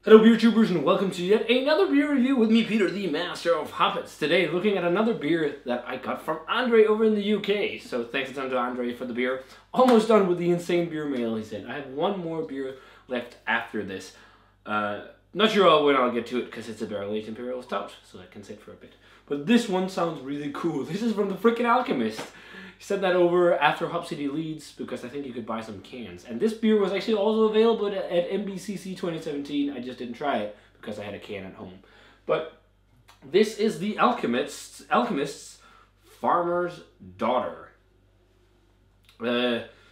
Hello beer tubers and welcome to yet another beer review with me, Peter, the master of hoppets. Today looking at another beer that I got from Andre over in the UK. So thanks a ton to Andre for the beer. Almost done with the insane beer mail, he said. I have one more beer left after this. Not sure when I'll get to it because it's a barrel-aged imperial stout, so that can sit for a bit. But this one sounds really cool. This is from the frickin' Alchemist. He sent that over after Hop City Leeds because I think you could buy some cans. And this beer was actually also available at MBCC 2017. I just didn't try it because I had a can at home. But this is the Alchemist's Farmer's Daughter.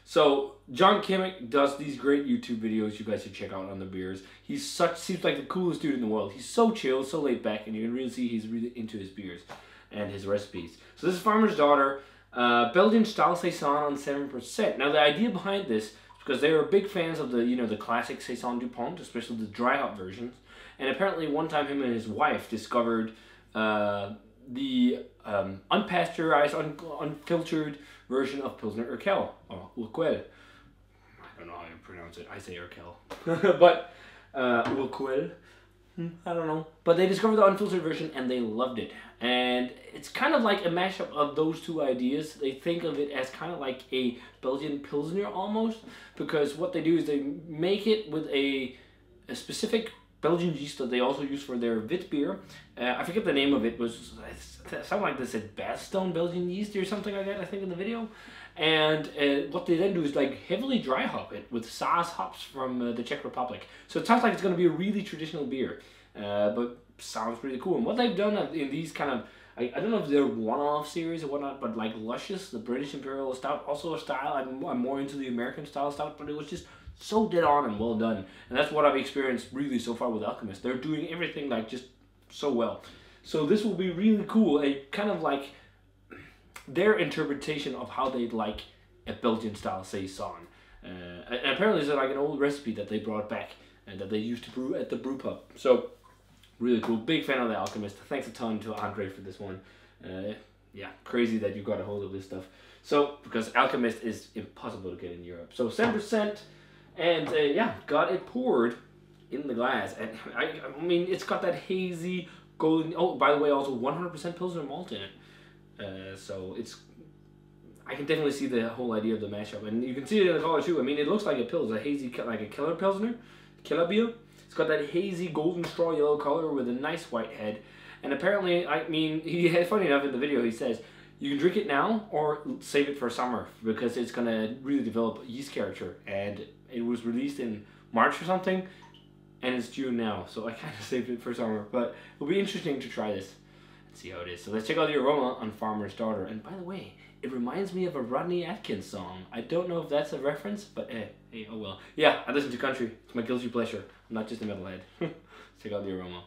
So John Kimmick does these great YouTube videos you guys should check out on the beers. Seems like the coolest dude in the world. He's so chill, so laid back, and you can really see he's really into his beers and his recipes. So this is Farmer's Daughter. Belgian style Saison on 7%. Now the idea behind this is because they were big fans of the classic Saison DuPont, especially the dry hop versions. And apparently one time him and his wife discovered the unpasteurized, unfiltered version of Pilsner Urquell, or Urquell. I don't know how you pronounce it. I say Urquell. But Urquell. I don't know. But they discovered the unfiltered version and they loved it. And it's kind of like a mashup of those two ideas. They think of it as kind of like a Belgian Pilsner almost. Because what they do is they make it with a specific Belgian yeast that they also use for their wit beer. I forget the name of it. Something like this, Badstone Belgian yeast or something like that, I think, in the video. And what they then do is like heavily dry hop it with Saaz hops from the Czech Republic. So it sounds like it's going to be a really traditional beer, but sounds really cool. And what they've done in these kind of, I don't know if they're one-off series or whatnot, but like Luscious, the British Imperial Stout, also a style. I'm more into the American style stout, but it was just so dead on and well done. And that's what I've experienced really so far with Alchemist. They're doing everything like just so well. So this will be really cool. A kind of like their interpretation of how they'd like a Belgian style Saison. And apparently it's like an old recipe that they brought back and that they used to brew at the brew pub. So really cool. Big fan of the Alchemist. Thanks a ton to Andre for this one. Yeah, crazy that you got a hold of this stuff. So, because Alchemist is impossible to get in Europe. So 7%, and yeah, got it poured in the glass. And I mean, it's got that hazy golden, oh, by the way, also 100% Pilsner malt in it. So it's, I can definitely see the whole idea of the mashup, and you can see it in the color too. I mean, it looks like a Pils, a hazy, like a killer Pilsner, killer beer. It's got that hazy golden straw yellow color with a nice white head. And apparently, I mean, funny enough, in the video he says, you can drink it now or save it for summer because it's going to really develop yeast character. And it was released in March or something, and it's June now. So I kind of saved it for summer. But it'll be interesting to try this and see how it is. So let's check out the aroma on Farmer's Daughter. And by the way, it reminds me of a Rodney Atkins song. I don't know if that's a reference, but hey, oh well. Yeah, I listen to country. It's my guilty pleasure. I'm not just a metalhead. Let's check out the aroma.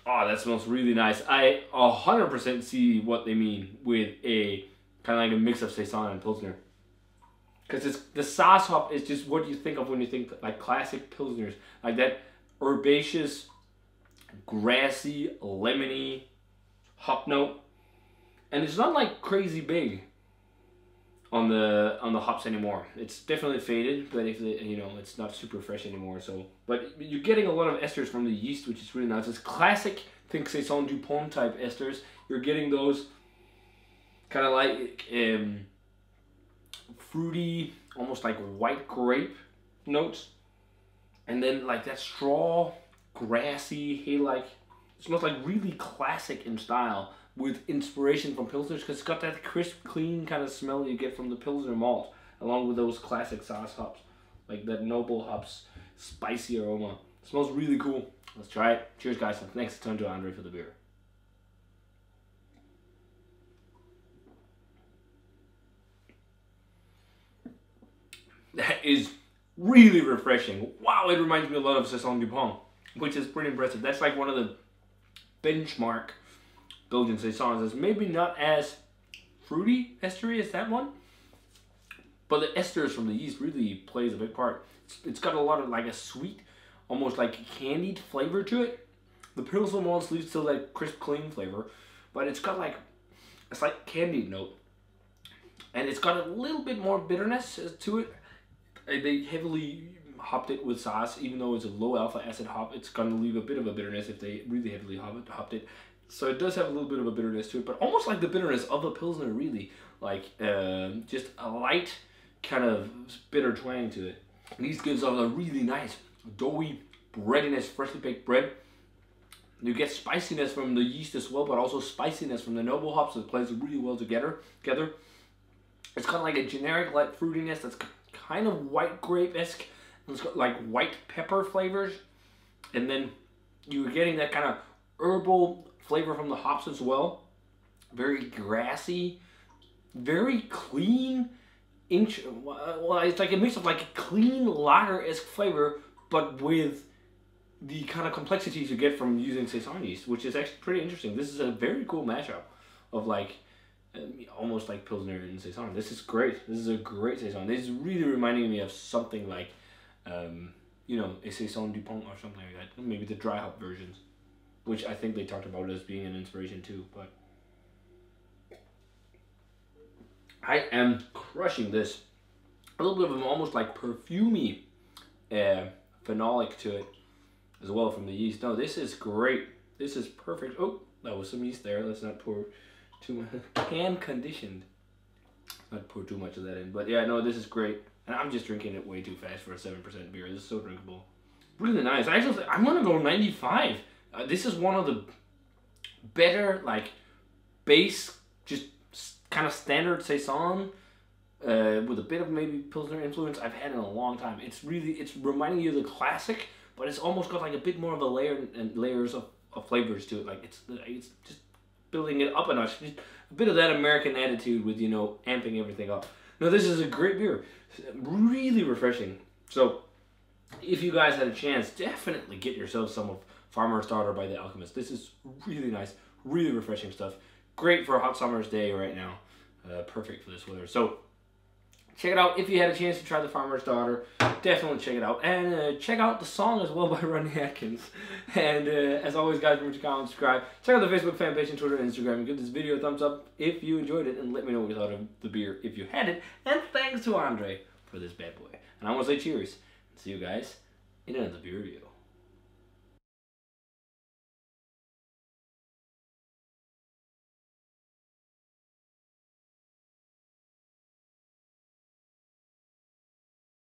Oh, that smells really nice. I 100% see what they mean with a kind of like a mix of Saison and Pilsner. Because it's the Saaz hop is just what you think of when you think like classic Pilsners. Like that herbaceous, grassy, lemony hop note. And it's not like crazy big on the hops anymore. It's definitely faded, but if it's not super fresh anymore. So, but you're getting a lot of esters from the yeast, which is really nice. It's classic, think Saison DuPont type esters. You're getting those kind of like fruity, almost like white grape notes, and then like that straw, grassy, hay-like. It smells like really classic in style, with inspiration from Pilsners, because it's got that crisp, clean kind of smell you get from the Pilsner malt, along with those classic Saaz hops, like that noble hops, spicy aroma. It smells really cool. Let's try it. Cheers, guys. Thanks a ton to Andre for the beer. That is really refreshing. Wow, it reminds me a lot of Saison DuPont, which is pretty impressive. That's like one of the benchmark Belgian Saisons. Is maybe not as fruity estery as that one, but the esters from the yeast really plays a big part. It's got a lot of like a sweet, almost like candied flavor to it. The Pilsner malt leaves still that crisp, clean flavor, but it's got like a slight candied note, and it's got a little bit more bitterness to it. They heavily hopped it with sauce, even though it's a low alpha acid hop, it's going to leave a bit of a bitterness if they really heavily hopped it. So it does have a little bit of a bitterness to it, but almost like the bitterness of a Pilsner, really. Like, just a light kind of bitter twang to it. And these gives off a really nice, doughy breadiness, freshly baked bread. You get spiciness from the yeast as well, but also spiciness from the noble hops that plays really well together. It's kind of like a generic light fruitiness that's kind of white grape-esque. It's got like white pepper flavors. And then you're getting that kind of herbal flavor from the hops as well. Very grassy, very clean. Well, it's like a mix of like a clean lager-esque flavor, but with the kind of complexities you get from using Saison yeast, which is actually pretty interesting. This is a very cool mashup of like almost like Pilsner and Saison. This is great. This is a great Saison. This is really reminding me of something like, you know, a Saison du Pont or something like that. Maybe the dry hop versions, which I think they talked about as being an inspiration too. But I am crushing this. A little bit of an almost like perfumey phenolic to it as well from the yeast. No, this is great. This is perfect. Oh, that was some yeast there. Let's not pour too much. Can conditioned. Not pour too much of that in. But yeah, no, this is great. And I'm just drinking it way too fast for a 7% beer. This is so drinkable. Really nice. Actually, I'm going to go 95. This is one of the better, like, base, just kind of standard Saison with a bit of maybe Pilsner influence I've had in a long time. It's reminding you of the classic, but it's almost got like a bit more of a layer and layers of flavors to it. Like it's just building it up a notch. Just a bit of that American attitude with, you know, amping everything up. No, this is a great beer. Really refreshing. So if you guys had a chance, definitely get yourself some of Farmer's Daughter by the Alchemist. This is really nice, really refreshing stuff. Great for a hot summer's day right now. Perfect for this weather. So check it out if you had a chance to try the Farmer's Daughter. Definitely check it out. And check out the song as well by Ronnie Atkins. And as always, guys, remember to comment, subscribe. Check out the Facebook fan page and Twitter and Instagram. And give this video a thumbs up if you enjoyed it. And let me know what you thought of the beer if you had it. And thanks to Andre for this bad boy. And I want to say cheers. And see you guys in another beer review.